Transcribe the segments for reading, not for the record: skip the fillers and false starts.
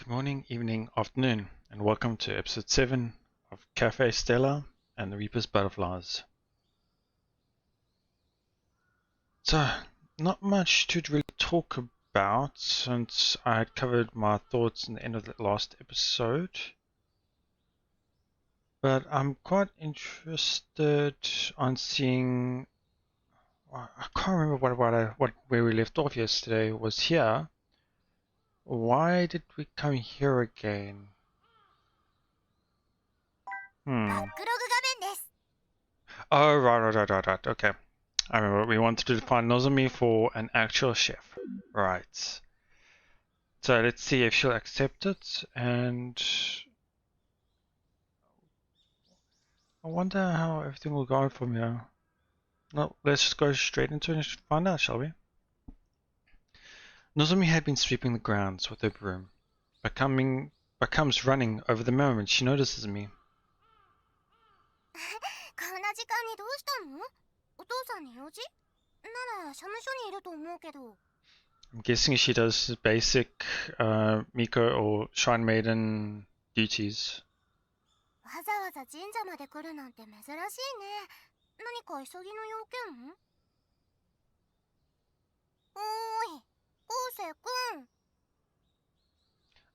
Good morning, evening, afternoon, and welcome to episode 7 of Café Stella and the Reaper's Butterflies. So, not much to really talk about since I had covered my thoughts in the end of the last episode. But I'm quite interested on seeing... I can't remember where we left off yesterday. Was here. Why did we come here again? Oh, right. Okay. I remember we wanted to find Nozomi for an actual chef. Right. So let's see if she'll accept it, and I wonder how everything will go from here. No, let's just go straight into it and find out, shall we? Nozomi had been sweeping the grounds with her broom, but comes running over the moment she notices me. I'm guessing she does basic Miko or Shrine Maiden duties.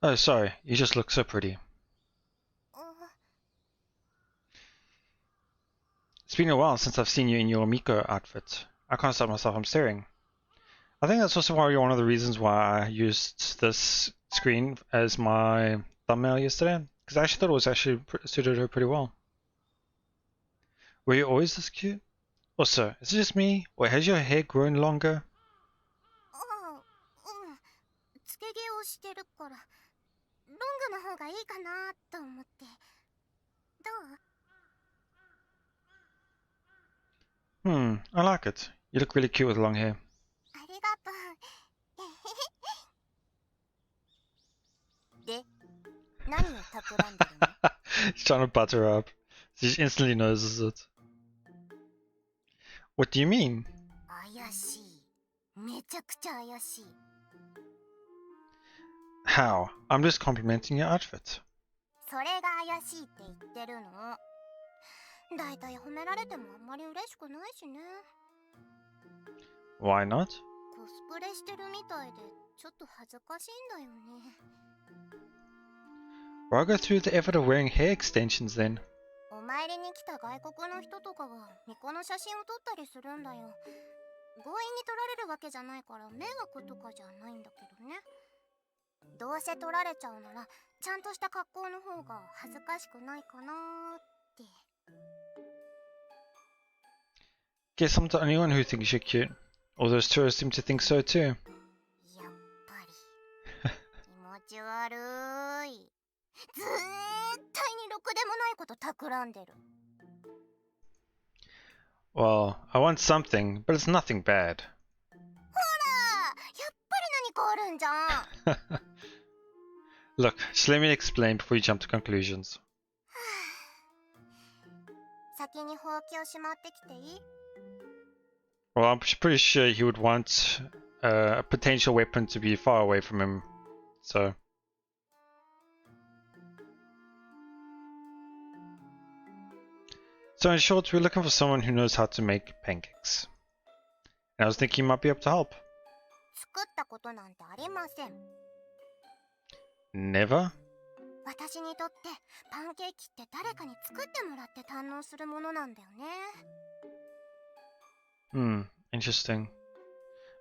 Oh, sorry, you just look so pretty. It's been a while since I've seen you in your Miko outfit. I can't stop myself from staring. I think that's also one of the reasons why I used this screen as my thumbnail yesterday, because I actually thought it was suited her pretty well. Were you always this cute? Also, is it just me, or has your hair grown longer? I like it. You look really cute with long hair. He's trying to butter her up. She instantly notices it. What do you mean? How? I'm just complimenting your outfit. Why not? Why go through the effort of wearing hair extensions then? Guess I'm the only one who thinks you're cute. All those tourists seem to think so too. Well, I want something, but it's nothing bad. Look, just let me explain before you jump to conclusions. Well, I'm pretty sure he would want a potential weapon to be far away from him, so... So in short, we're looking for someone who knows how to make pancakes. And I was thinking you might be able to help. Never? Interesting.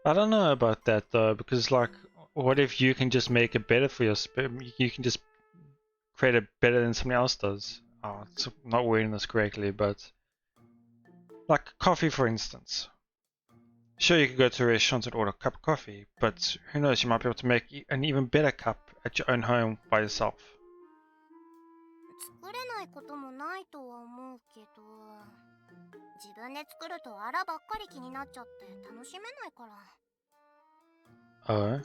I don't know about that though, because like, what if you can just make it better for you can just create it better than somebody else does? Oh, it's not wording this correctly, but like coffee for instance. Sure, you could go to a restaurant and order a cup of coffee, but who knows, you might be able to make an even better cup at your own home by yourself. Oh?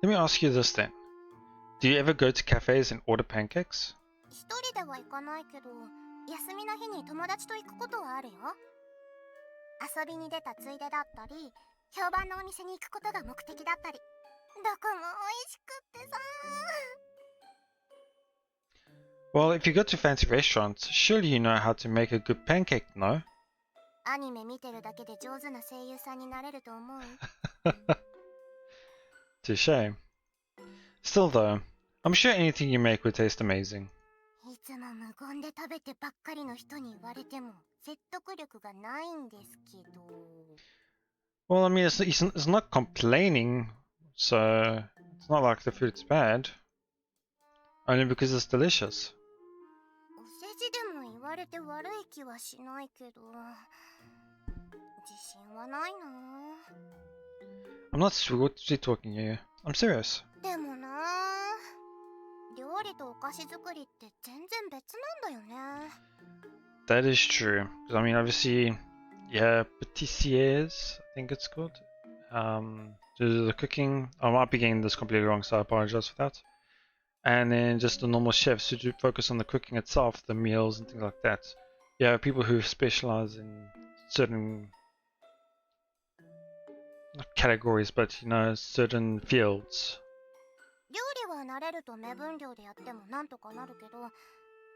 Let me ask you this then. Do you ever go to cafes and order pancakes? Well, if you go to fancy restaurants, surely you know how to make a good pancake, no? アニメ見てるだけで上手な声優さんになれると思う？ Touche. Still though, I'm sure anything you make would taste amazing. いつも無言で食べてばっかりの人に言われても説得力がないんですけど。Well, I mean, it's not complaining, so it's not like the food's bad. Only because it's delicious. お世辞でも言われて悪い気はしないけど、自信はないな。 I'm not sweet talking here. I'm serious. でもな、料理とお菓子作りって全然別なんだよね。 That is true. 'Cause I mean, obviously, yeah, pâtissiers, I think it's called. Do the cooking. I might be getting this completely wrong, so I apologize for that. And then just the normal chefs who do focus on the cooking itself, the meals and things like that. Yeah, people who specialize in certain, not categories, but you know, certain fields. 料理は慣れると目分量でやってもなんとかなるけど、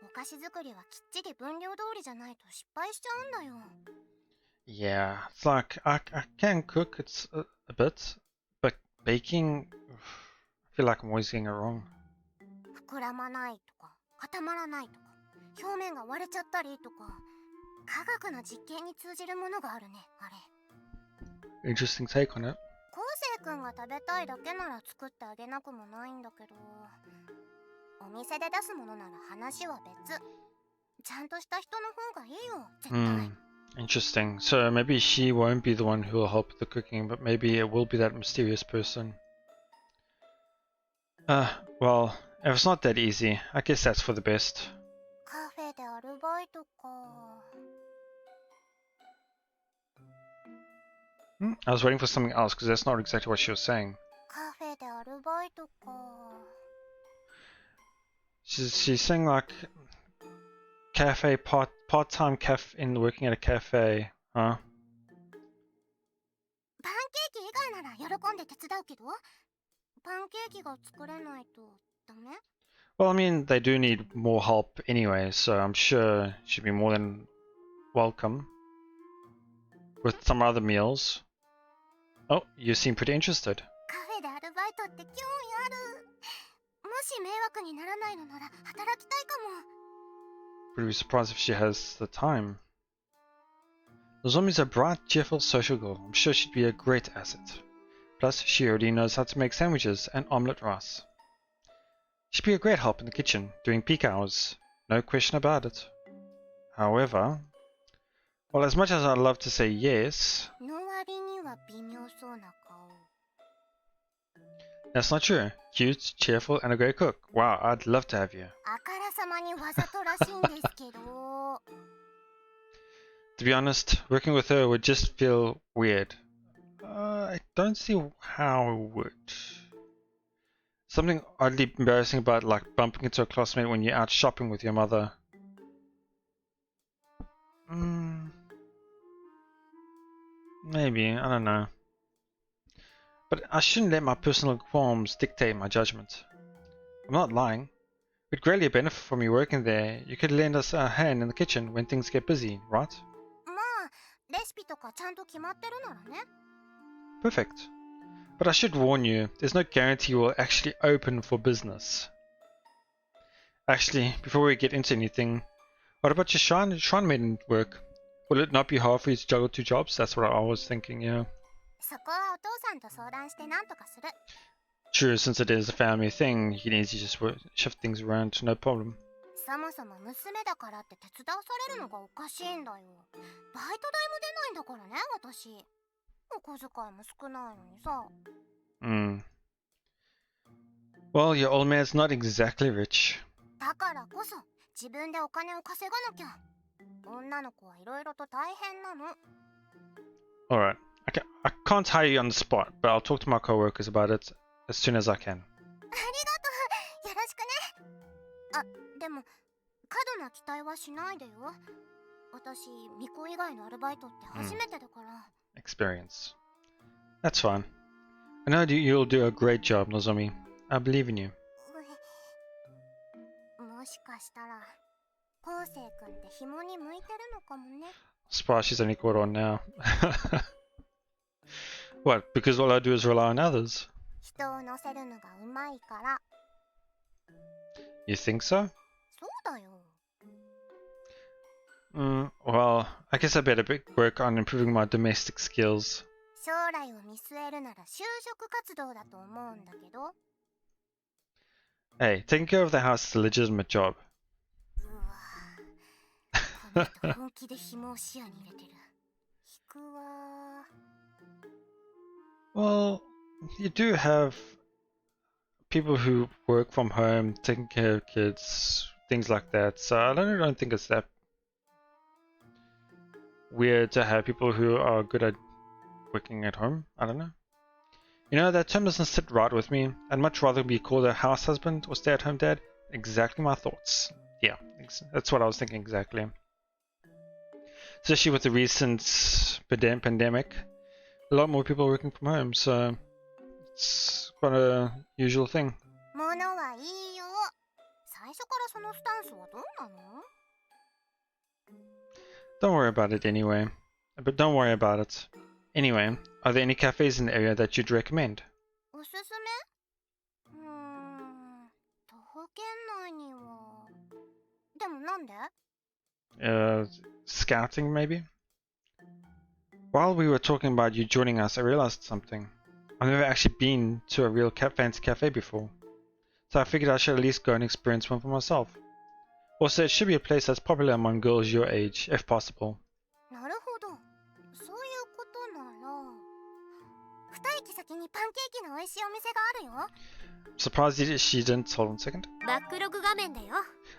お菓子作りはきっちり分量通りじゃないと失敗しちゃうんだよ。 Yeah, it's like I can cook, it's a bit, but baking, I feel like I'm always getting it wrong. 膨らまないとか固まらないとか表面が割れちゃったりとか科学の実験に通じるものがあるね、あれ。 Interesting take on it. 昴生君が食べたいだけなら作ってあげなくもないんだけど、お店で出すものなら話は別。ちゃんとした人の方がいいよ、絶対。Interesting. So maybe she won't be the one who will help with the cooking, but maybe it will be that mysterious person. Well, if it's not that easy, I guess that's for the best. カフェでアルバイトか。 I was waiting for something else because that's not exactly what she was saying. カフェでアルバイトか。 She's saying like cafe part-time in working at a cafe, huh? パンケーキ以外なら喜んで手伝うけど、パンケーキが作れないとダメ？ Well, I mean, they do need more help anyway, so I'm sure she'd be more than welcome with some other meals. Oh, you seem pretty interested. カフェでアルバイトって興味ある。もし迷惑にならないのなら働きたいかも。 Would be surprised if she has the time. Nozomi's a bright, cheerful social girl. I'm sure she'd be a great asset. Plus, she already knows how to make sandwiches and omelette rice. She'd be a great help in the kitchen during peak hours. No question about it. However, well, as much as I'd love to say yes, の割には微妙そうな顔。 that's not true. Cute, cheerful, and a great cook. Wow, I'd love to have you. あからさまにわざとらしいんですけど。 To be honest, working with her would just feel weird. I don't see how it would. Something oddly embarrassing about like bumping into a classmate when you're out shopping with your mother. Maybe, I don't know. But I shouldn't let my personal qualms dictate my judgment. I'm not lying. We'd greatly benefit from you working there. You could lend us a hand in the kitchen when things get busy, right? まあ、レシピとかちゃんと決まってるならね。 Perfect. But I should warn you, there's no guarantee we'll actually open for business. Actually, before we get into anything, what about your shrine maiden work? Will it not be hard for you to juggle 2 jobs? That's what I was thinking, yeah. そこはお父さんと相談してなんとかする。 True, since it is a family thing, you can easily just shift things around, no problem. そもそも娘だからって手伝わされるのがおかしいんだよ。バイト代も出ないんだからね、私。お小遣いも少ないのにさ。Well, your old man's not exactly rich. だからこそ自分でお金を稼がなきゃ。女の子はいろいろと大変なの。 Alright, I can't hire you on the spot, but I'll talk to my coworkers about it as soon as I can. ありがとう。よろしくね。あ、でも過度な期待はしないでよ。私、巫女以外のアルバイトって初めてだから。Experience. That's fine. I know you'll do a great job, Nozomi. I believe in you. 申もしかしたら昴生君って紐に向いてるのかもね。 Surprised she's only caught on now. What? Because all I do is rely on others. 人を乗せるのがうまいから。 You think so? そうだよ。 Well, I guess I better work on improving my domestic skills. 将来を見据えるなら就職活動だと思うんだけど。 Hey, taking care of the house is a legitimate job. うわ、この人本気で紐を視野に入れてる。引くわ。 Well, you do have people who work from home, taking care of kids, things like that. So I don't think it's that weird to have people who are good at working at home. I don't know. You know, that term doesn't sit right with me. I'd much rather be called a house husband or stay-at-home dad. Exactly my thoughts. Yeah, that's what I was thinking exactly. Especially with the recent pandemic, a lot more people are working from home, so it's quite a usual thing. 物はいいよ。最初からそのスタンスはどうなの？ Don't worry about it anyway. But don't worry about it. Anyway, are there any cafes in the area that you'd recommend? おすすめ？徒歩圏内には。でもなんで？ Scouting maybe? While we were talking about you joining us, I realized something. I've never actually been to a real fancy cafe before, so I figured I should at least go and experience one for myself. Also, it should be a place that's popular among girls your age, if possible. なるほど。そういうことなら。二駅先にパンケーキの美味しいお店があるよ。 I'm surprised she didn't. Hold on a second. バックログ画面だよ。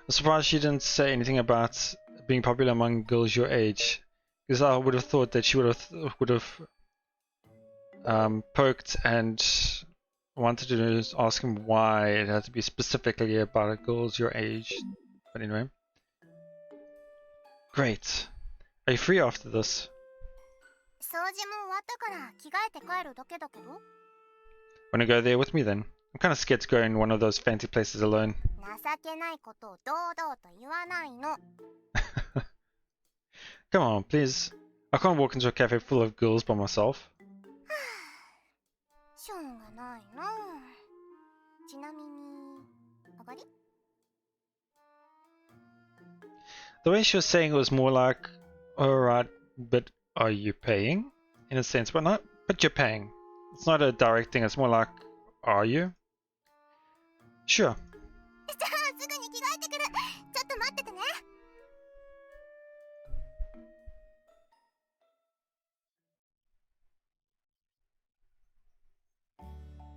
I'm surprised she didn't say anything about being popular among girls your age, because I would have thought that she would have poked and wanted to ask him why it had to be specifically about girls your age. But anyway, great. Are you free after this? 掃除も終わったから着替えて帰るだけだけど。 Wanna go there with me then? I'm kind of scared to go in one of those fancy places alone. 情けないことを堂々と言わないの。 Come on, please. I can't walk into a cafe full of girls by myself. しょうがないな。ちなみに、上がり？ The way she was saying it was more like, alright, but are you paying? In a sense, but you're paying. It's not a direct thing, it's more like, are you? Sure. じゃあすぐに着替えてくる。ちょっと待っててね。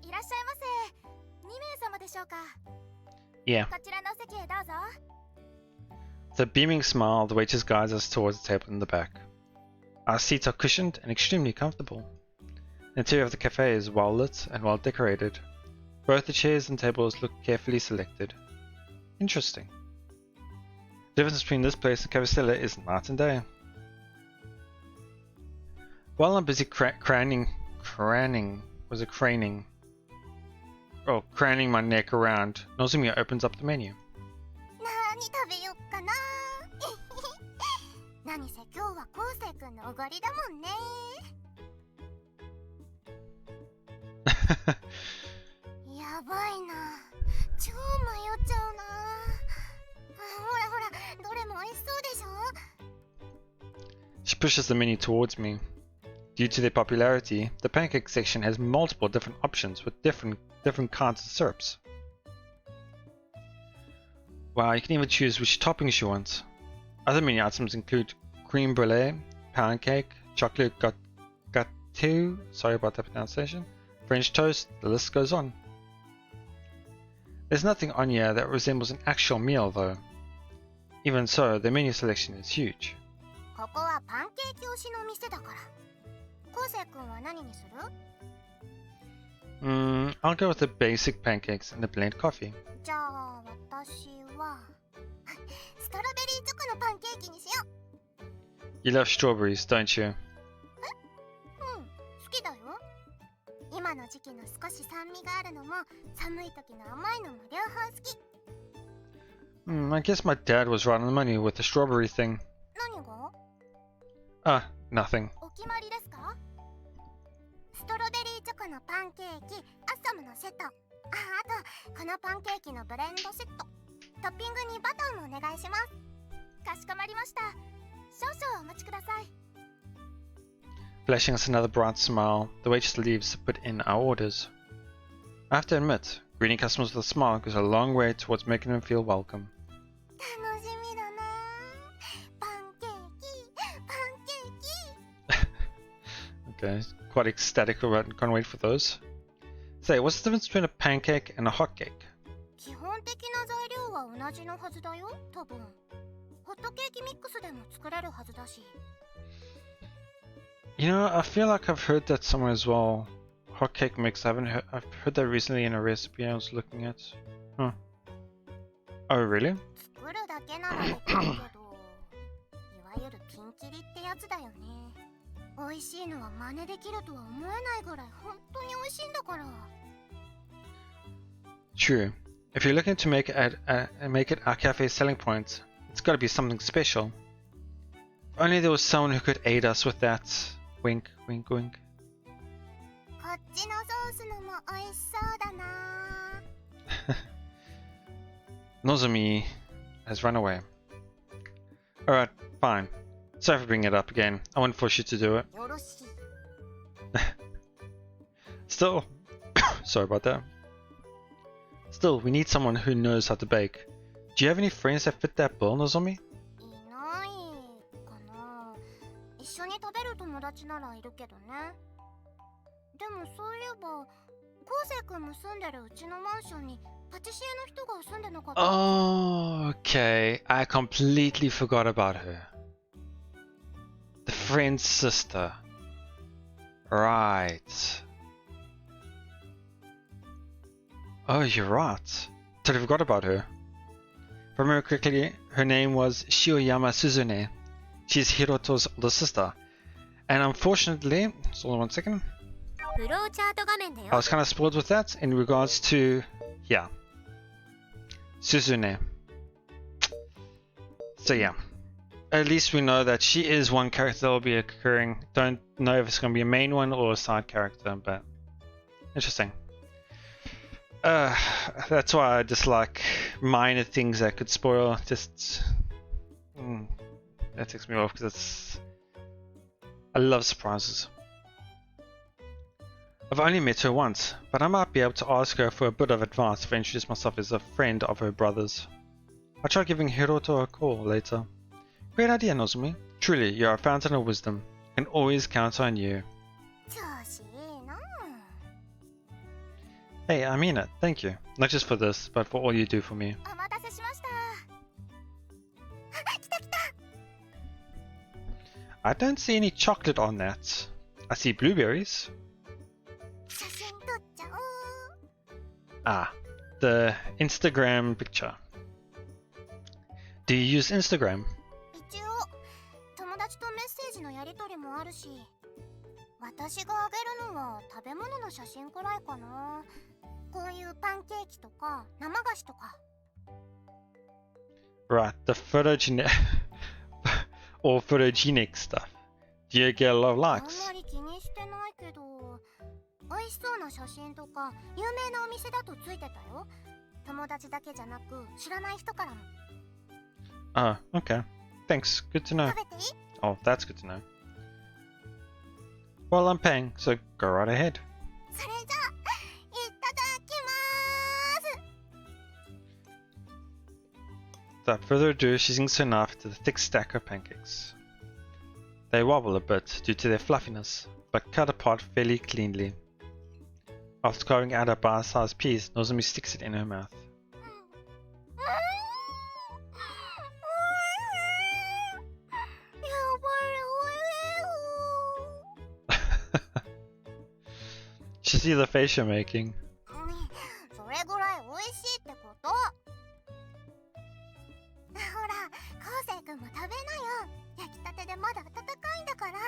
いらっしゃいませ。2名様でしょうか。 Yeah. こちらのお席へどうぞ。 With a beaming smile, the waitress guides us towards the table in the back. Our seats are cushioned and extremely comfortable. The interior of the cafe is well lit and well decorated. Both the chairs and tables look carefully selected. Interesting. The difference between this place and Café Stella is night and day. While I'm busy craning my neck around, Nozomi opens up the menu. 何食べよっかな。何せ今日は昴生君のおごりだもんね。やばいな。超迷っちゃうな。ほらほら、どれも美味しそうでしょ。 She pushes the menu towards me. Due to their popularity, the pancake section has multiple different options with different kinds of syrups. Wow, you can even choose which toppings you want. Other menu items include cream brulee, pound cake, chocolate gâteau, sorry about that pronunciation, French toast, the list goes on. There's nothing on here that resembles an actual meal though. Even so, the menu selection is huge. ここはパンケーキ推しの店だから。昴生君は何にする？ I'll go with the basic pancakes and the blend coffee. じゃあ私はストロベリーチョコのパンケーキにしよう。 You love strawberries, don't you? 好きだよ。今の時期の少し酸味があるのも寒い時の甘いのも両方好き。I guess my dad was right on the money with the strawberry thing. 何が Ah, nothing. お決まりですか？ストロベリーチョコのパンケーキ、アッサムのセット。あと、このパンケーキのブレンドセット。トッピングにバターもお願いします。かしこまりました。少々お待ちください。Flashing us another bright smile, the waitress leaves to put in our orders. I have to admit, greeting customers with a smile goes a long way towards making them feel welcome. 楽しみだな。パンケーキ、パンケーキ。 Okay, quite ecstatic about it. Can't wait for those. Say, what's the difference between a pancake and a hotcake? 基本的な材料は同じのはずだよ、多分。ホットケーキミックスでも作れるはずだし。You know, I feel like I've heard that somewhere as well. Hotcake mix. I've heard that recently in a recipe I was looking at. Huh. Oh, really? 作るだけならできるけど、いわゆるピンキリってやつだよね。美味しいのは真似できるとは思えないぐらい本当に美味しいんだから。True. If you're looking to make it our cafe's selling point, it's got to be something special. If only there was someone who could aid us with that. Wink, wink, wink. こっちのソースのも美味しそうだな。Nozomi has run away. Alright, fine. Sorry for bringing it up again. I won't force you to do it. よろしい。 Still, sorry about that. Still, we need someone who knows how to bake. Do you have any friends that fit that bill, Nozomi? いないかな。一緒に食べる友達ならいるけどね。でもそういえば、昴生君も住んでるうちのマンションにパティシエの人が住んでなかった。Oh, okay. I completely forgot about her. The friend's sister. Right. Oh, you're right. Totally forgot about her. If I remember correctly, her name was Shioyama Suzune. She's Hiroto's older sister. And unfortunately, hold on one second. フローチャート画面だよ。 I was kind of spoiled with that in regards to, yeah, Suzune. So yeah, at least we know that she is one character that will be occurring. Don't know if it's going to be a main one or a side character, but interesting. That's why I dislike minor things that could spoil. Just that takes me off because I love surprises. I've only met her once, but I might be able to ask her for a bit of advice if I introduce myself as a friend of her brother's. I'll try giving Hiroto a call later. Great idea, Nozomi. Truly, you're a fountain of wisdom. I can always count on you. 調子いいな。 Hey, I mean it. Thank you. Not just for this, but for all you do for me. お待たせしました。あ、来た来た。 I don't see any chocolate on that. I see blueberries. 写真撮っちゃおう。 Ah, the Instagram picture. Do you use Instagram? 一応、友達とメッセージのやり取りもあるし、私があげるのは食べ物の写真くらいかな。こういうパンケーキとか生菓子とか。 Right, the photogenic or photogenic stuff. Do you get a lot of あん likes? まり気にしてないけど、美味しそうな写真とか有名なお店だとついてたよ。友達だけじゃなく知らない人からも。 Oh, okay. Thanks. Good to know. 食べていい？ Oh, that's good to know. Well, I'm paying, so go right ahead. それじゃあ、いただきまーす。 Without further ado, she sinks her knife into the thick stack of pancakes. They wobble a bit due to their fluffiness, but cut apart fairly cleanly. After carving out a bite-sized piece, Nozomi sticks it in her mouth. She sees the face you're making. それぐらい美味しいってこと。ほら、昴生君も食べなよ。焼きたてでまだ温かいんだから。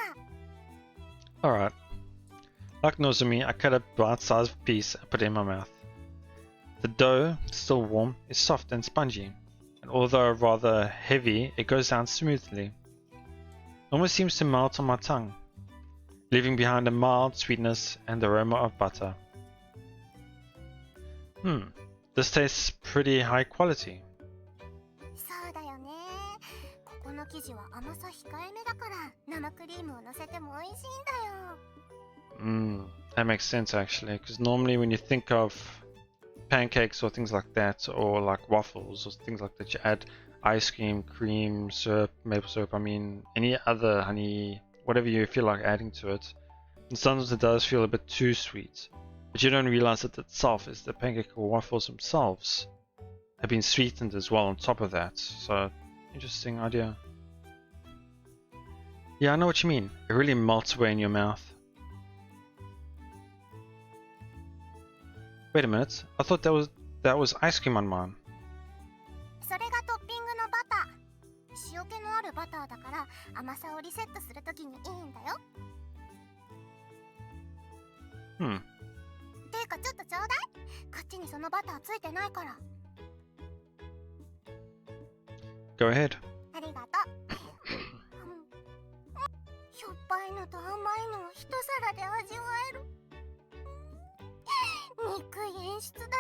Alright. Like Nozomi, I cut a bite-sized piece and put it in my mouth. The dough, still warm, is soft and spongy, and although rather heavy, it goes down smoothly. Almost seems to melt on my tongue, leaving behind a mild sweetness and aroma of butter. This tastes pretty high quality. そうだよね。ここの生地は甘さ控えめだから生クリームを乗せても美味しいんだよ。That makes sense actually, because normally when you think of pancakes or things like that, or like waffles or things like that, you add ice cream, cream, syrup, maple syrup, I mean any other honey, whatever you feel like adding to it. And sometimes it does feel a bit too sweet, but you don't realize that itself is the pancake or waffles themselves have been sweetened as well on top of that. So interesting idea. Yeah, I know what you mean. It really melts away in your mouth. Wait a minute, I thought that was ice cream on mine. それがトッピングのバター。塩気のあるバターだから甘さをリセットするときにいいんだよ。てかちょっとちょうだい。こっちにそのバターついてないから。Go ahead. ありがとう。しょっぱいのと甘いのを一皿で味わえる。憎い演出だよね。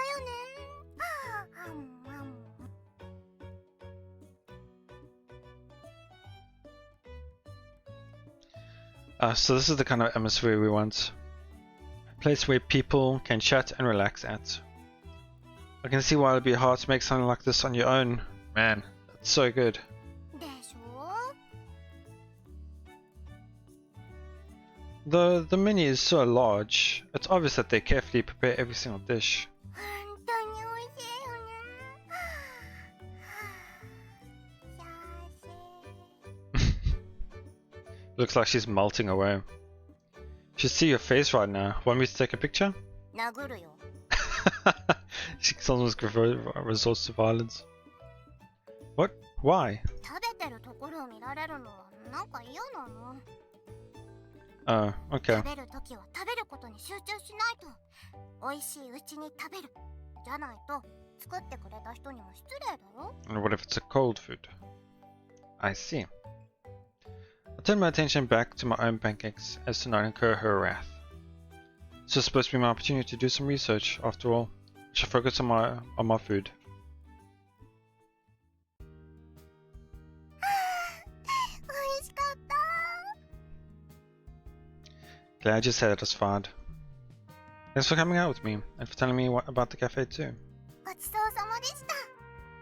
So this is the kind of atmosphere we want. A place where people can chat and relax at. I can see why it'd be hard to make something like this on your own. Man, that's so good. でしょ? Though the menu is so large, it's obvious that they carefully prepare every single dish. 本当に美味しいよね。Looks like she's melting away. You should see your face right now. Want me to take a picture? 殴るよ。She almost resorts to violence. What? Why? 食べてるところを見られるのはなんか嫌なの。Oh, okay. 食べるときは食べることに集中しないと。美味しいうちに食べる。じゃないと作ってくれた人にも失礼だよ。And what if it's a cold food? I see. I turn my attention back to my own pancakes as to not incur her wrath. This is supposed to be my opportunity to do some research, after all. I should focus on my food. 美味しかった。 Glad you're satisfied. Thanks for coming out with me, and for telling me about the cafe too. ごちそうさまでした。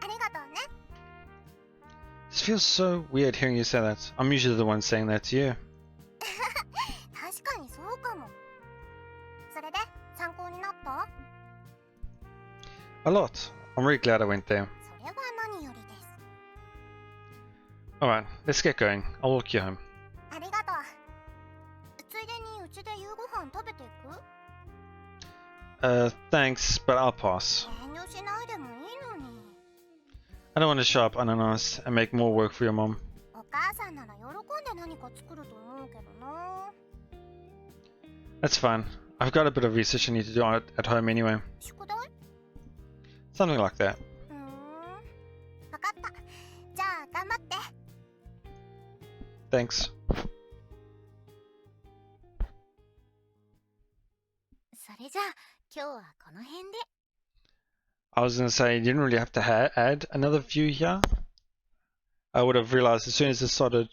ありがとうね。This feels so weird hearing you say that. I'm usually the one saying that to you. 確かにそうかも。それで参考になった？ A lot. I'm really glad I went there. それは何よりです。 Alright, let's get going. I'll walk you home. ありがとう。ついでにうちで夕ご飯食べていく？ Thanks, but I'll pass. 遠慮しないでもいいのに。 I don't want to show up unannounced and make more work for your mom. お母さんなら喜んで何か作ると思うけどな。 That's fine. I've got a bit of research I need to do at home anyway. 宿題？ Something like that. わかった。じゃあ頑張って。 Thanks. それじゃあ今日はこの辺で。 I was gonna say, you didn't really have to add another view here. I would have realized as soon as it started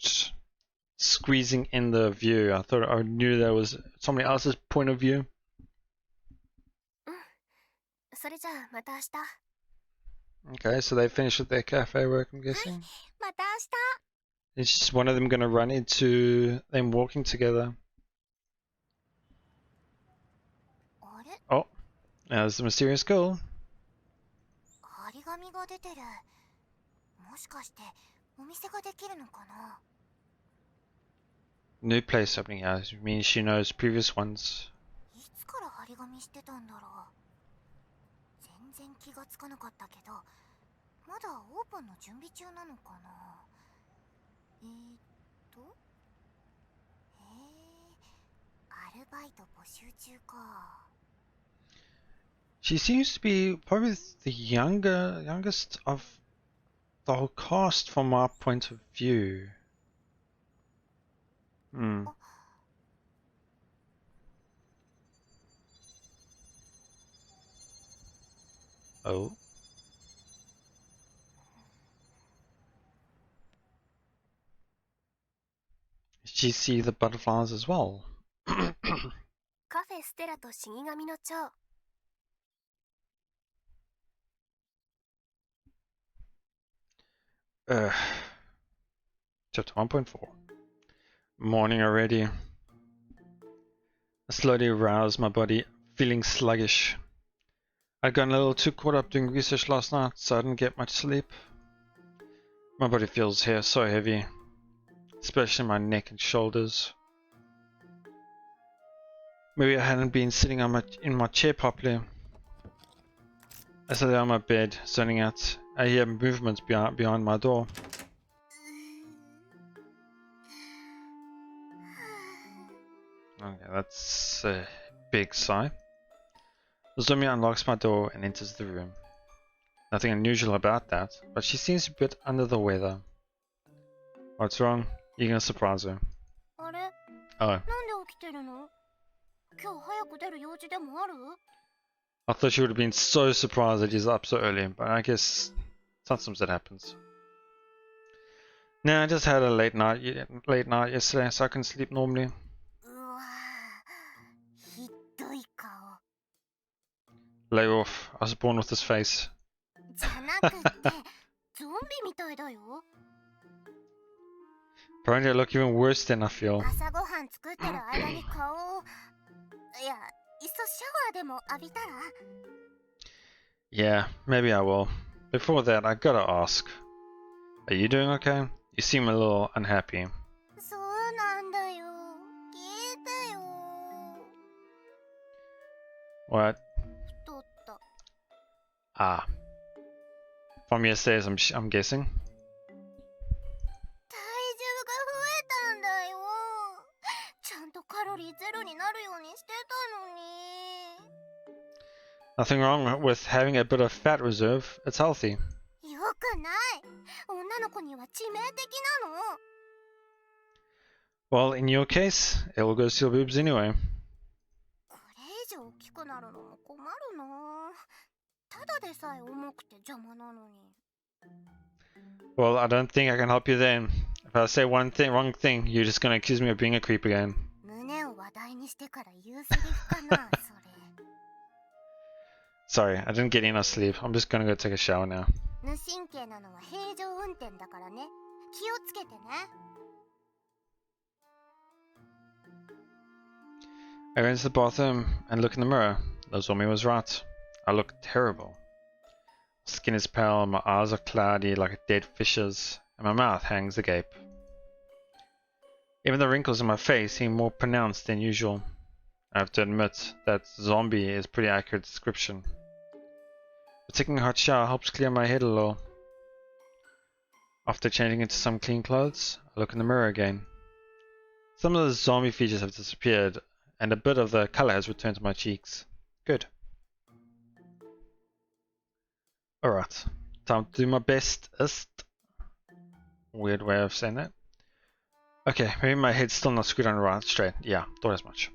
squeezing in the view, I knew there was somebody else's point of view. それじゃあまた明日。 Okay, so they finished with their cafe work, I'm guessing. また明日。 Is just one of them gonna run into them walking together? あれ？ Oh, there's the mysterious girl. 張り紙が出てる。もしかしてお店ができるのかな？ New place opening here, which means she knows previous ones. いつから張り紙してたんだろう。全然気がつかなかったけど、まだオープンの準備中なのかな。アルバイト募集中か。 She seems to be probably the youngest of the whole cast from my point of view. Oh. Did she see the butterflies as well? Café Stella と死神の蝶。Chapter 1.4. Morning already. I slowly aroused my body, feeling sluggish. I'd gotten a little too caught up doing research last night, so I didn't get much sleep. My body feels here so heavy, especially my neck and shoulders. Maybe I hadn't been sitting on in my chair properly. As I lay on my bed, zoning out, I hear movements behind my door. Okay, that's a big sigh. The zombie unlocks my door and enters the room. Nothing unusual about that, but she seems a bit under the weather. What's wrong? You're gonna surprise her. Oh. I thought she would have been so surprised that he's up so early, but I guess sometimes that happens. Nah, I just had a late night yesterday, so I couldn't sleep normally. Lay off. I was born with this face. Apparently I look even worse than I feel. Yeah, maybe I will. Before that, I gotta ask. Are you doing okay? You seem a little unhappy. What? Ah. From yesterday's, I'm guessing. Nothing wrong with having a bit of fat reserve. It's healthy. Well, in your case, it will go to your boobs anyway. Well, I don't think I can help you then. If I say wrong thing, you're just gonna accuse me of being a creep again. Sorry, I didn't get enough sleep. I'm just gonna go take a shower now. I go into the bathroom and look in the mirror. Nozomi was right. I look terrible. My skin is pale, my eyes are cloudy like a dead fish's, and my mouth hangs agape. Even the wrinkles in my face seem more pronounced than usual. I have to admit that zombie is a pretty accurate description. But taking a hot shower helps clear my head a little. After changing into some clean clothes, I look in the mirror again. Some of the zombie features have disappeared, and a bit of the color has returned to my cheeks. Good. Alright, time to do my bestest. Weird way of saying that. Okay, maybe my head's still not screwed on right straight. Yeah, thought as much.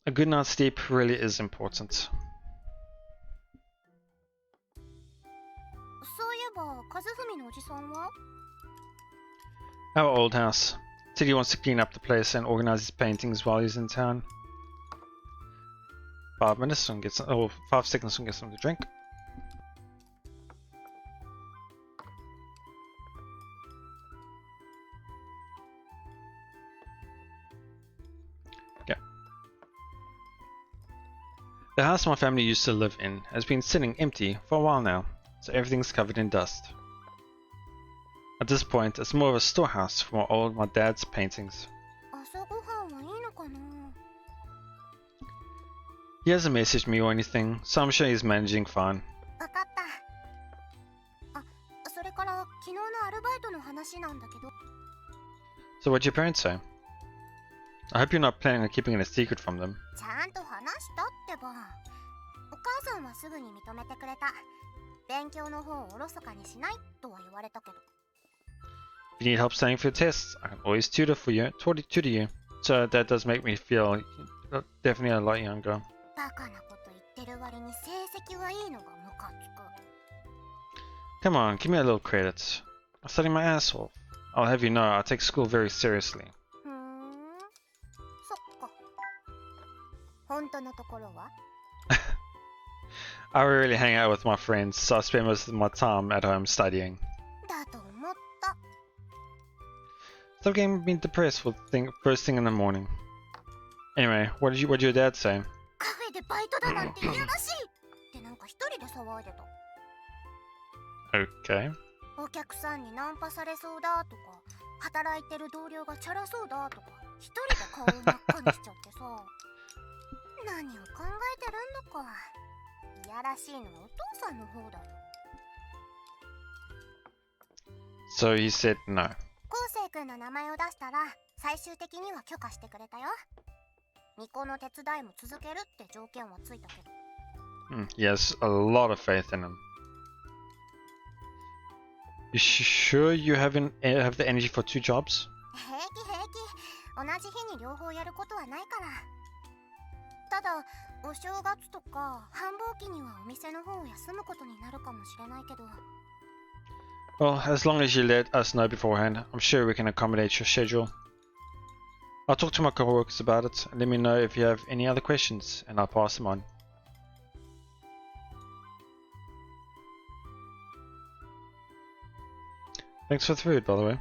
A good night's sleep really is important. Our old house. Said he wants to clean up the place and organize his paintings while he's in town. 5 minutes and get some, oh, 5 seconds and get something to drink. Okay. The house my family used to live in has been sitting empty for a while now, so everything's covered in dust. At this point, it's more of a storehouse for my dad's paintings. He hasn't messaged me or anything, so I'm sure he's managing fine. So what'd your parents say? I hope you're not planning on keeping it a secret from them. 勉強の方をおろそかにしないとは言われたけど。If you need help studying for your tests, I can always tutor tutor you. So that does make me feel definitely a lot younger. バカなこと言ってる割に成績はいいのがムカつく。Come on, give me a little credit. I study my ass off. I'll have you know I take school very seriously. ふーん、そっか。本当のところは？ I really hang out with my friends, so I spend most of my time at home studying. だと思った。 Stop getting me depressed first thing in the morning. Anyway, what did your dad say? カフェでバイトだなんて嫌らしいってなんか一人で騒いでた。Okay. お客さんにナンパされそうだとか、働いてる同僚がチャラそうだとか、一人で顔を真っ赤にしちゃってさ。何を考えてるんだか。いやらしいのはお父さんの方だよ。 So he said no. 昴生君の名前を出したら最終的には許可してくれたよ。巫女の手伝いも続けるって条件はついたけど。He has a lot of faith in him. You sure you have the energy for 2 jobs? 平気平気。同じ日に両方やることはないから。ただお正月とか繁忙期にはお店の方を休むことになるかもしれないけど。 Well, as long as you let us know beforehand, I'm sure we can accommodate your schedule. I'll talk to my coworkers about it and let me know if you have any other questions, and I'll pass them on. Thanks for the food, by the way.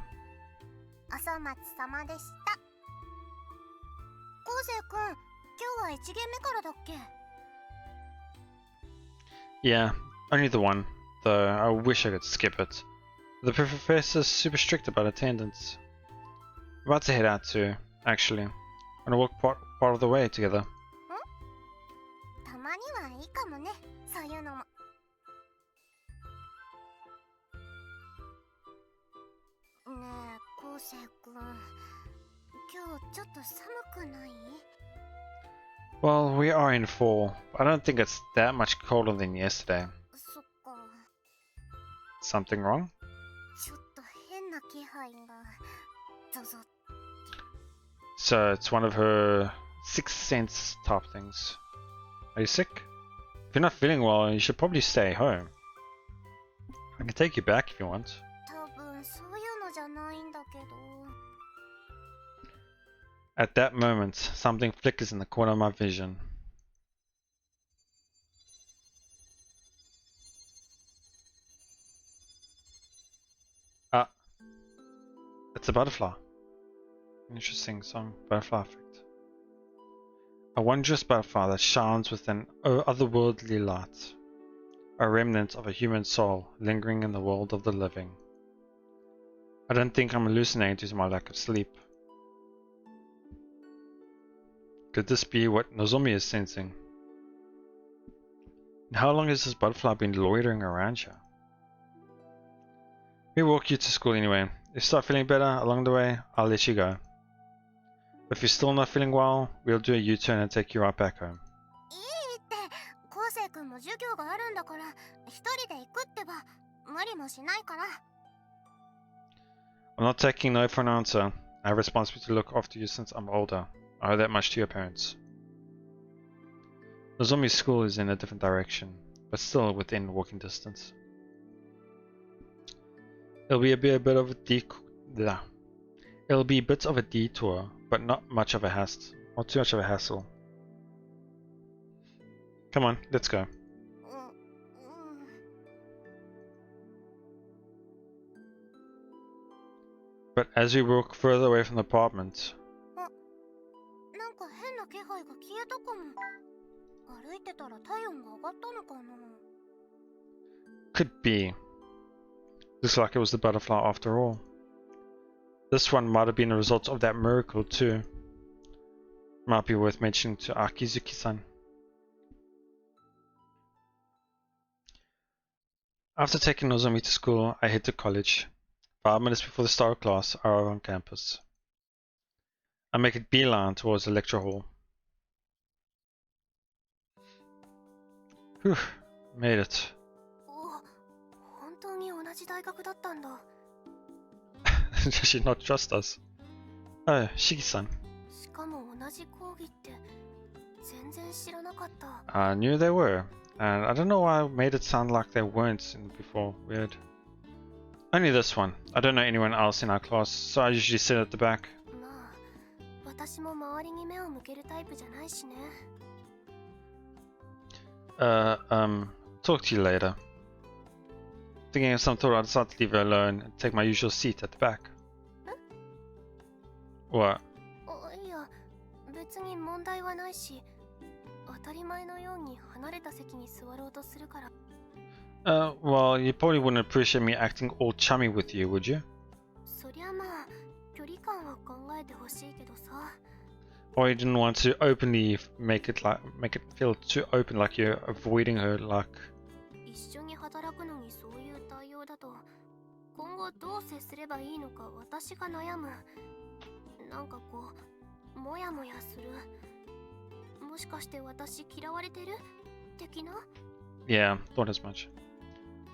お粗末様でした。昴生君、今日は1限目からだっけ？ Yeah, only the one, though I wish I could skip it. The professor's super strict about attendance. I'm about to head out too, actually. I'm gonna walk part of the way together. たまにはいいかもね、そういうのも。ねえ、昴生君、今日ちょっと寒くない？ Well, we are in fall, but I don't think it's that much colder than yesterday. そっか。 Something wrong? ちょっと変な気配が。ゾゾ。 So it's one of her sixth sense type things. Are you sick? If you're not feeling well, you should probably stay home. I can take you back if you want. 多分そういうのじゃないんだけど。 At that moment, something flickers in the corner of my vision. Ah, it's a butterfly. Interesting song, butterfly effect. A wondrous butterfly that shines with an otherworldly light. A remnant of a human soul lingering in the world of the living. I don't think I'm hallucinating due to my lack of sleep. Could this be what Nozomi is sensing? And how long has this butterfly been loitering around here? We walk you to school anyway. If you start feeling better along the way, I'll let you go. But if you're still not feeling well, we'll do a U-turn and take you right back home. いいって、昴生君も授業があるんだから、一人で行くってば、無理もしないから。I'm not taking no for an answer. I have a responsibility to look after you since I'm older. I owe that much to your parents. Nozomi's school is in a different direction, but still within walking distance. It'll be a bit of a It'll be a bit of a detour, but not much of a hassle, or too much of a hassle. Come on, let's go. But as we walk further away from the apartment, なんか変な気配が消えたかも。歩いてたら体温が上がったのかな。 could be. Looks like it was the butterfly after all. This one might have been a result of that miracle too. Might be worth mentioning to Akizuki-san. After taking Nozomi to school, I head to college. 5 minutes before the start of class, I arrive on campus. I make a beeline towards the lecture hall. Whew, made it. お、大学だったんだ。Does she not trust us? Oh, Shiki-san. しかも同じ講義って全然知らなかった。I knew they were, and I don't know why I made it sound like they weren't before. Weird. Only this one. I don't know anyone else in our class, so I usually sit at the back. まあ、私も周りに目を向けるタイプじゃないしね。Talk to you later. Thinking of some thought, I decided to leave her alone and take my usual seat at the back. What? いや、別に問題はないし、当たり前のように離れた席に座ろうとするから。Well, you probably wouldn't appreciate me acting all chummy with you, would you? そりゃまあ、距離感は考えてほしいけどさ。Or you didn't want to openly make it feel too open, like you're avoiding her, like. 一緒に働くのにそういう対応だと、今後どう接すればいいのか私が悩む。なんかこう、もやもやする。もしかして私嫌われてる？的な？ Yeah, thought as much.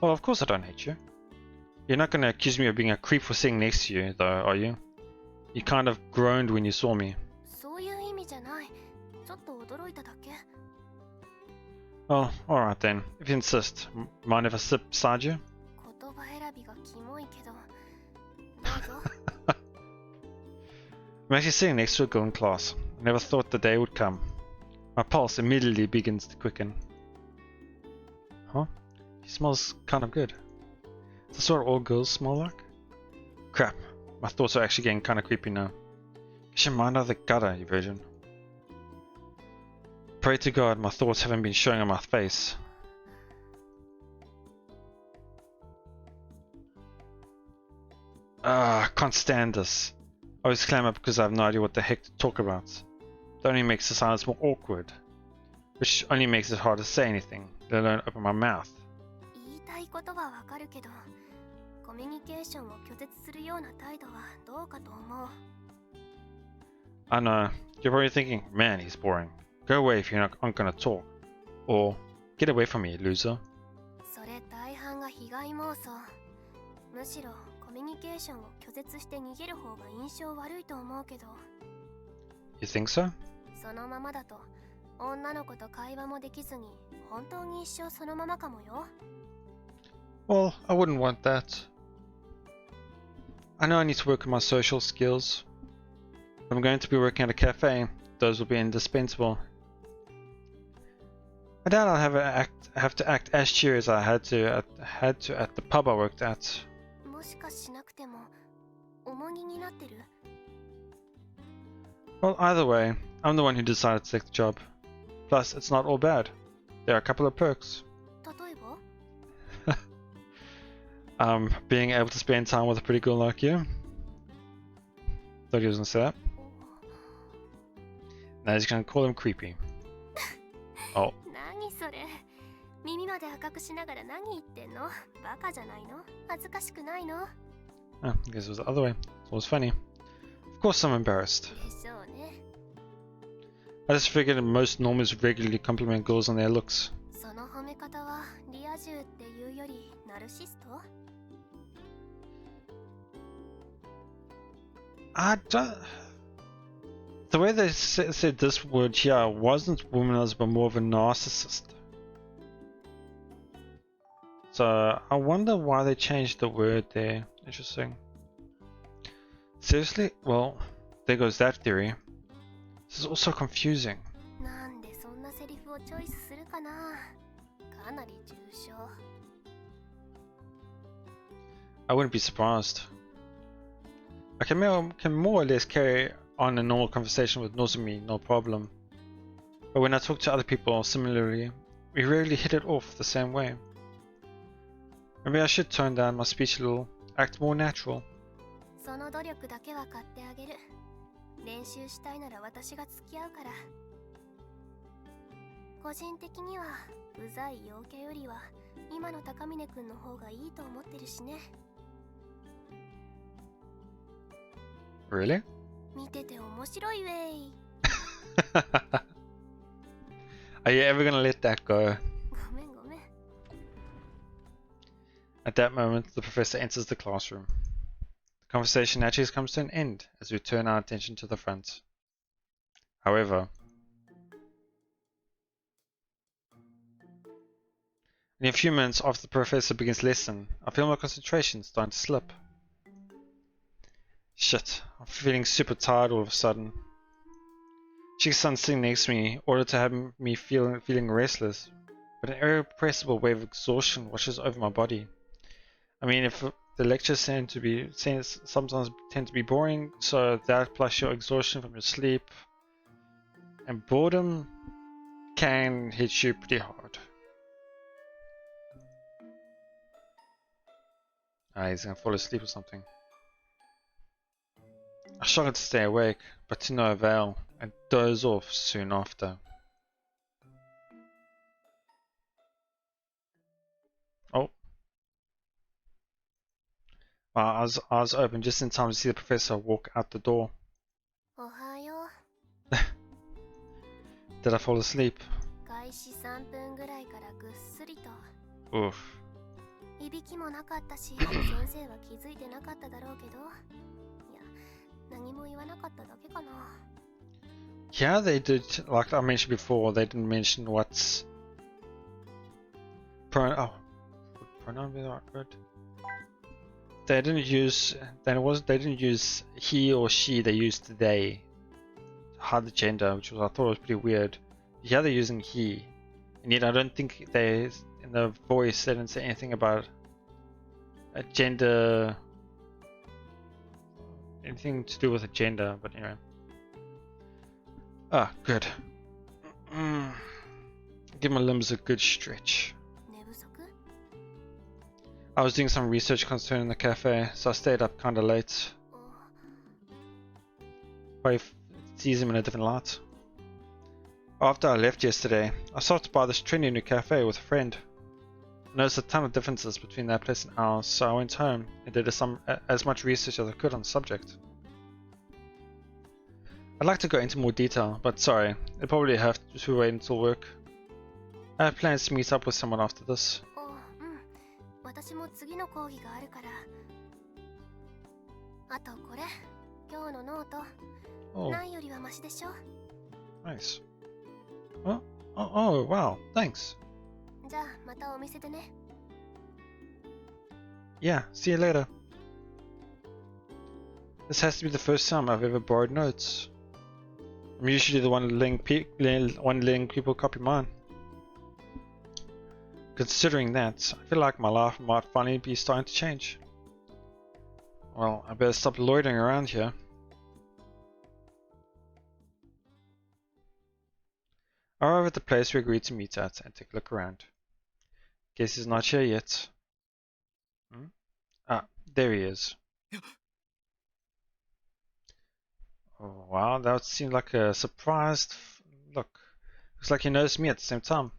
Well, of course I don't hate you. You're not gonna accuse me of being a creep for sitting next to you, though, are you? You kind of groaned when you saw me. そういう意味じゃない。ちょっと驚いただけ。Well, alright then. If you insist. Mind if I sit beside you? 言葉選びがキモいけど。どうぞ。I'm actually sitting next to a girl in class. I never thought the day would come. My pulse immediately begins to quicken. Huh? He smells kind of good. Is this what all girls smell like? Crap. My thoughts are actually getting kind of creepy now. Get your mind out of the gutter, you virgin. Pray to God my thoughts haven't been showing on my face. I can't stand this. I always clam up because I have no idea what the heck to talk about. That only makes the silence more awkward. Which only makes it hard to say anything, let alone open my mouth. 言いたいことはわかるけど、コミュニケーションを拒絶するような態度はどうかと思う。I know. You're probably thinking, man, he's boring. Go away if you're not gonna talk. Or, get away from me, loser. それ大半が被害妄想。むしろコミュニケーションを拒絶して逃げる方が印象悪いと思うけど。You think so? そのままだと女の子と会話もできずに本当に一生そのままかもよ。Well, I wouldn't want that. I know I need to work on my social skills. If I'm going to be working at a cafe, those will be indispensable. I doubt I'll have to act as cheery as I had to at the pub I worked at. もしかしなくても重荷になってる？ Well, either way, I'm the one who decided to take the job. Plus, it's not all bad. There are a couple of perks. 例えば？Being able to spend time with a pretty girl like you. Thought he was gonna say that. Now he's gonna call him creepy. Oh. 何それ？耳まで赤くしながら何言ってんの？バカじゃないの？恥ずかしくないの？ Oh, I guess it was the other way. It's always funny. Of course I'm embarrassed. でしょうね。I just figured most normals regularly compliment girls on their looks. その褒め方はリア充っていうよりナルシスト？ I don't... The way they said this word here wasn't womanizer but more of a narcissist. So I wonder why they changed the word there. Interesting. Seriously? Well, there goes that theory. This is also confusing. なんでそんなセリフをチョイスするかな？かなり重症。I wouldn't be surprised. I can more or less carry on a normal conversation with Nozomi, no problem. But when I talk to other people similarly, we rarely hit it off the same way. Maybe I should tone down my speech a little, act more natural. その努力だけは買ってあげる。練習したいなら私が付き合うから。個人的にはうざい陽キャよりは今の高峰くんの方がいいと思ってるしね。Really? 見てて面白いウェイ。Are you ever gonna let that go? ごめんごめん。At that moment, the professor enters the classroom. The conversation naturally comes to an end as we turn our attention to the front. However, in a few minutes after the professor begins lesson, I feel my concentration starting to slip. Shit, I'm feeling super tired all of a sudden. Shiki-san sitting next to me ordered to have me feeling restless, but an irrepressible wave of exhaustion washes over my body. I mean, if the lectures sometimes tend to be boring, so that plus your exhaustion from your sleep and boredom can hit you pretty hard. He's gonna fall asleep or something. I struggled to stay awake, but to no avail, and doze off soon after. Oh. Wow, eyes open just in time to see the professor walk out the door. Did I fall asleep? Oof. Yeah, they did, like I mentioned before, they didn't mention what's pronoun be the right word? They didn't use he or she, they used they. Hide the gender, which I thought was pretty weird. Yeah, they're using he, and yet I don't think they, in the voice, they didn't say anything about a gender, anything to do with a gender, but anyway. Ah, good. Give my limbs a good stretch. I was doing some research concerning the cafe, so I stayed up kinda late. Probably sees him in a different light. After I left yesterday, I stopped by this trendy new cafe with a friend. I noticed a ton of differences between that place and ours, so I went home and did as much research as I could on the subject. I'd like to go into more detail, but sorry, I'll probably have to wait until work. I have plans to meet up with someone after this. Oh. Nice. Oh, wow, thanks. Yeah, see you later. This has to be the first time I've ever borrowed notes. I'm usually the one letting people copy mine. Considering that, I feel like my life might finally be starting to change. Well, I better stop loitering around here. I arrive at the place we agreed to meet at and take a look around. Guess he's not here yet. Ah, there he is. Oh, wow, that seemed like a surprised look. Looks like he noticed me at the same time.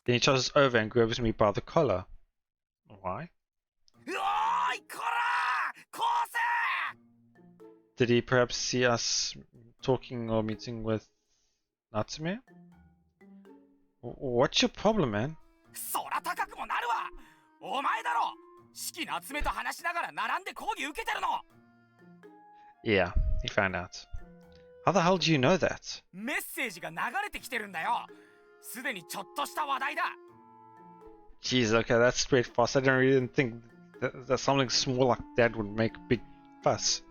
Then he tosses over and grabs me by the collar. Why? Did he perhaps see us talking or meeting with Natsume? What's your problem, man? Yeah, he found out. How the hell do you know that? Jeez, okay, that's straight fast. I don't really think that something small like that would make a big fuss.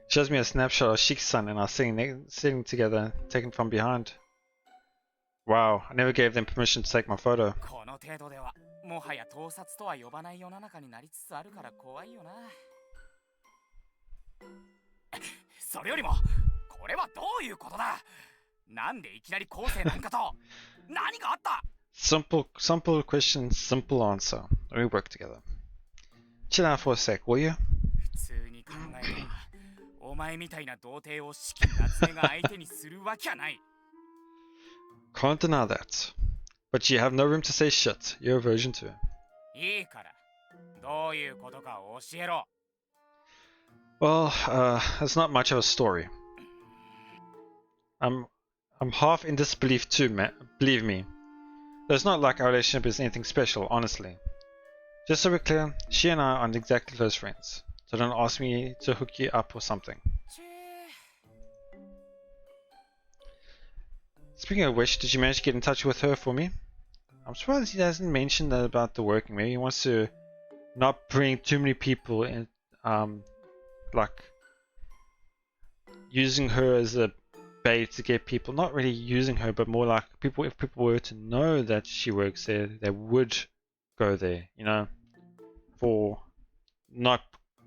Shows me a snapshot of Shiki-san and us sitting together, taken from behind. Wow, I never gave them permission to take my photo. Simple question, simple answer. We work together. Chill out for a sec, will you? Can't deny that. But you have no room to say shit. You're a version 2. Well, it's not much of a story. I'm half in disbelief too, man. Believe me. Though it's not like our relationship is anything special, honestly. Just so we're clear, she and I aren't exactly close friends. So don't ask me to hook you up or something. Speaking of which, did you manage to get in touch with her for me? I'm surprised he hasn't mentioned that about the working. Maybe he wants to not bring too many people in, like using her as a bait to get people, not really using her, but more like people, if people were to know that she works there, they would go there, you know, for not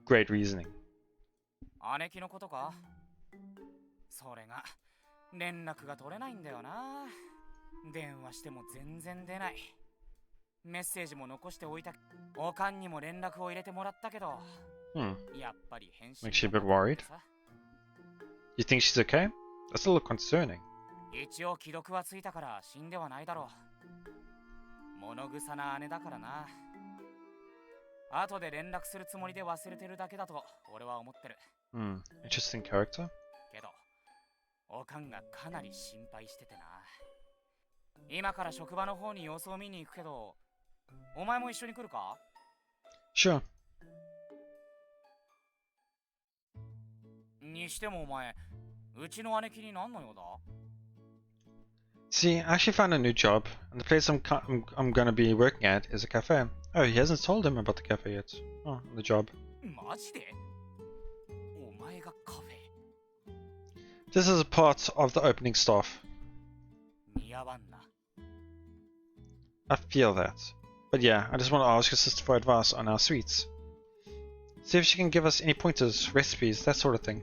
great reasoning. 姉貴のことか？それが連絡が取れないんだよな。電話しても全然出ない。メッセージも残しておいた。おかんにも連絡を入れてもらったけど、やっぱり返信 Makes you a bit worried. You think she's okay? That's a little concerning. 一応既読はついたから死んではないだろう。物臭な姉だからな。後で連絡するつもりで忘れてるだけだと俺は思ってる。Interesting character. けど、おかんがかなり心配しててな。今から職場の方に様子を見に行くけど、お前も一緒に来るか？ Sure. にしてもお前、うちの姉貴に何の用だ？ See, I actually found a new job, and the place I'm gonna be working at is a cafe. Oh, he hasn't told him about the cafe yet. Oh, the job. マジで？お前がカフェ？ This is a part of the opening staff. 似合わんな。I feel that. But yeah, I just want to ask your sister for advice on our sweets. See if she can give us any pointers, recipes, that sort of thing.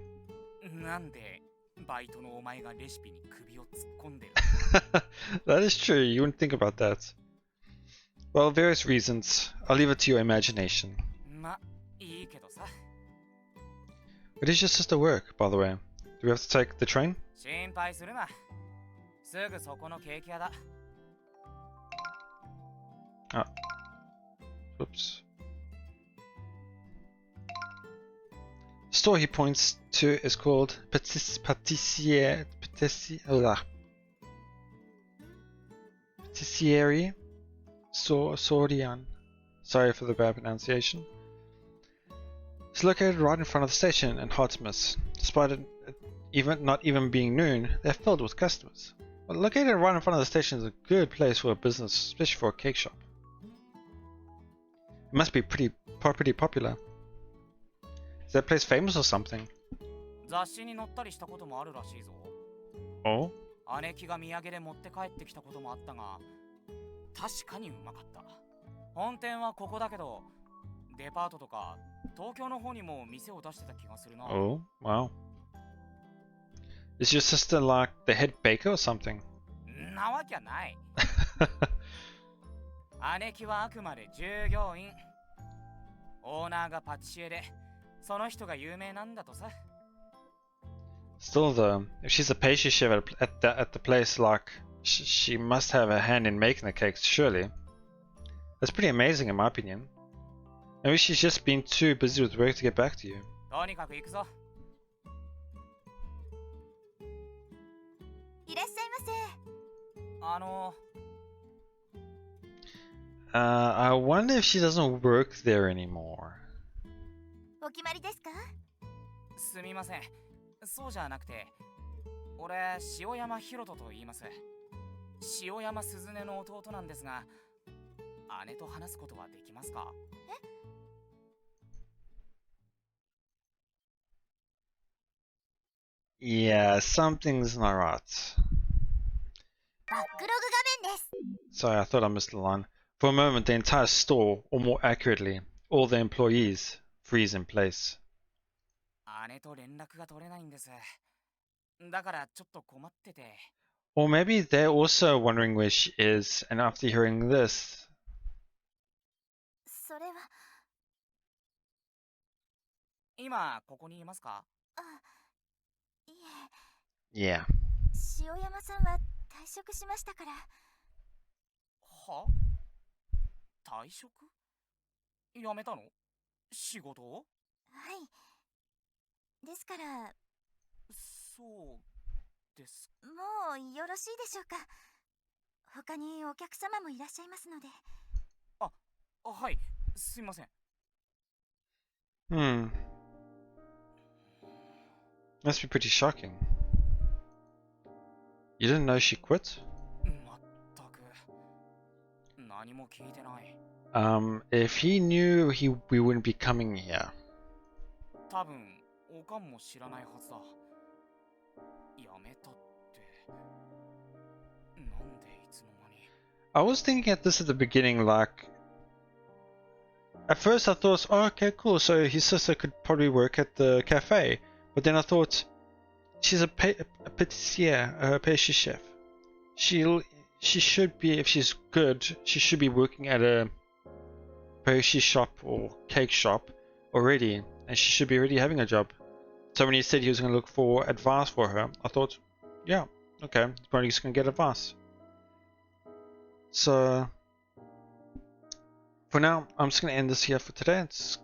なんでバイトのお前がレシピに首を突っ込んでる？ That is true, you wouldn't think about that. Well, various reasons. I'll leave it to your imagination. ま、いいけどさ。 Where does your sister work, by the way? Do we have to take the train? 心配するな。すぐそこのケーキ屋だ。 Ah. Oops. The store he points to is called Patisserie Sorian. Sorry for the bad pronunciation. It's located right in front of the station and hard to miss. Despite it not even being noon, they're filled with customers. But located right in front of the station is a good place for a business, especially for a cake shop. It must be pretty popular. Is that place famous or something? 雑誌に載ったりしたこともあるらしいぞ。 Oh? 姉貴が土産で持って帰ってきたこともあったが、確かにうまかった。本店はここだけど、デパートとか東京の方にも店を出してた気がするな。 Oh, wow. Is your sister like the head baker or something? なわけない。姉貴はあくまで従業員。オーナーがパティシエで、その人が有名なんだとさ。 Still though, if she's a pastry chef at the place, like, she must have a hand in making the cakes, surely. That's pretty amazing in my opinion. Maybe she's just been too busy with work to get back to you. とにかく行くぞ。いらっしゃいませ。I wonder if she doesn't work there anymore. お決まりですか？すみません。そうじゃなくて、俺、塩山ひろとと言います。塩山鈴音の弟なんですが、姉と話すことはできますか？え？ Yeah, something's not right. バックログ画面です。 Sorry, I thought I missed the line. For a moment, the entire store, or more accurately, all the employees, freeze in place. 姉と連絡が取れないんです。だからちょっと困ってて。 Or maybe they're also wondering where she is, and after hearing this... それは。今、ここにいますか？あ、いえ。 Yeah. 塩山さんは退職しましたから。は？退職？辞めたの？仕事？はい。ですから。そうです。もうよろしいでしょうか。他にお客様もいらっしゃいますので。はい、すいません。Hmm. Must be pretty shocking. You didn't know she quit? 全く何も聞いてない。If he knew, we wouldn't be coming here. 多分おかんも知らないはずだ。やめたって。なんでいつの間に。 I was thinking at this at the beginning, like, at first I thought, oh, okay, cool, so his sister could probably work at the cafe. But then I thought, she's a patissier, a pastry chef. She should be, if she's good, she should be working at a pastry shop or cake shop already, and she should be already having a job. So when he said he was going to look for advice for her, I thought, yeah, okay, he's probably just going to get advice. So for now, I'm just going to end this here for today. It's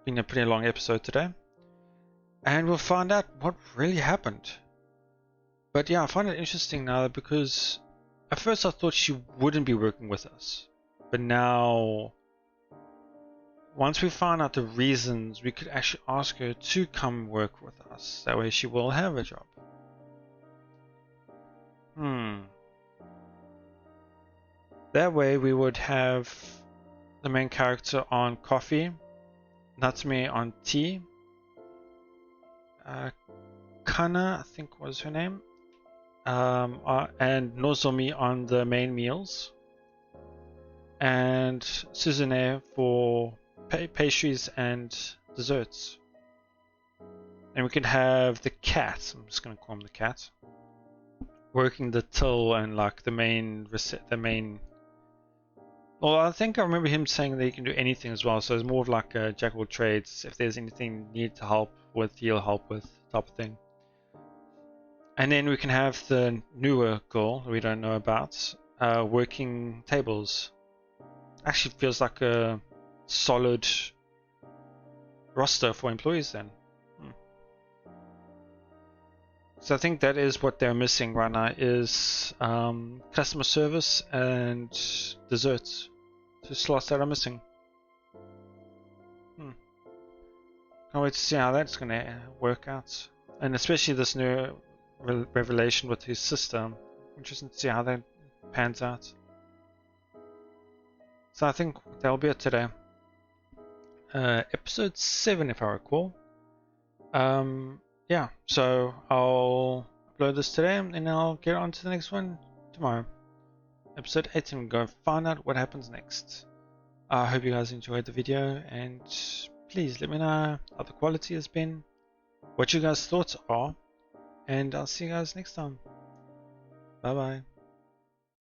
been a pretty long episode today, and we'll find out what really happened. But yeah, I find it interesting now because at first I thought she wouldn't be working with us, but now once we find out the reasons, we could actually ask her to come work with us. That way she will have a job. That way we would have the main character on coffee, Natsume on tea, Kana, I think was her name, and Nozomi on the main meals, and Suzune for pastries and desserts. And we could have the cat, I'm just going to call him the cat, working the till and like the main. Well, I think I remember him saying that he can do anything as well, so it's more of like a jack of all trades. If there's anything you need to help with, he'll help with, type of thing. And then we can have the newer girl we don't know about, working tables. Actually feels like a solid roster for employees then. So I think that is what they're missing right now, is customer service and desserts. Two slots that are missing. Can't wait to see how that's going to work out. And especially this new revelation with his sister. Interesting to see how that pans out. So I think that'll be it today. Episode 7 if I recall. Yeah, so I'll upload this today and I'll get on to the next one tomorrow. Episode 8, and go find out what happens next. I hope you guys enjoyed the video, and please let me know how the quality has been, what you guys' thoughts are, and I'll see you guys next time. Bye bye.